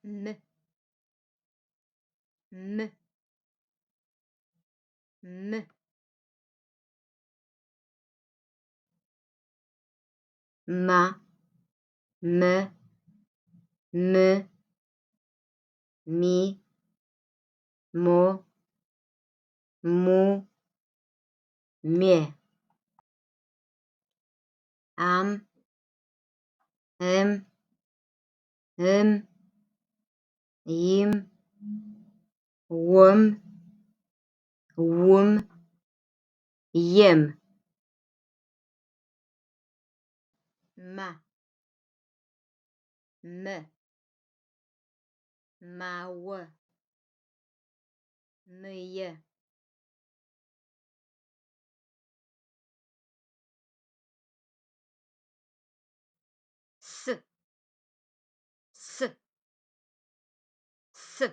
م م م ما م م مي مو مو ميه عم ام يم وم وم يم ما م ماو ميه س س س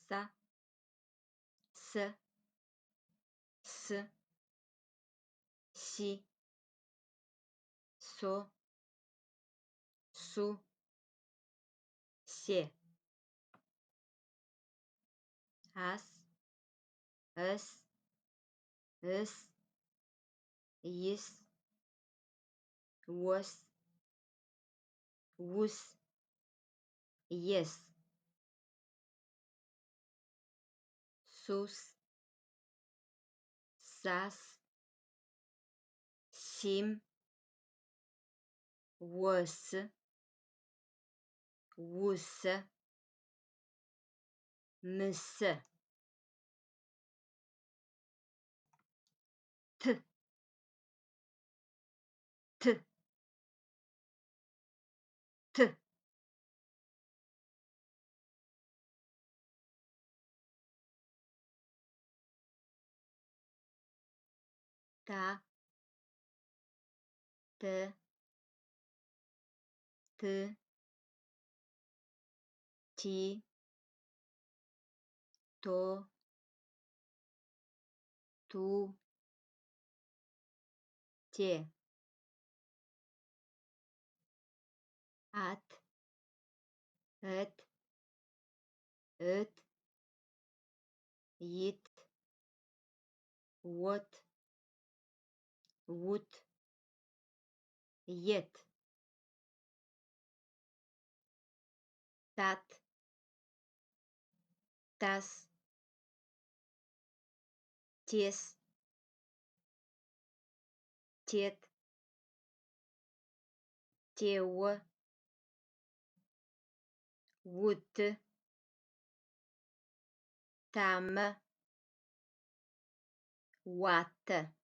sa س س si so su се as ës ыс is was wus yes sus sas сим was wus мыс т т т та ت т ти то ту те ат эт ыт ит вот вут ет тат тас тес тет теу вут там ват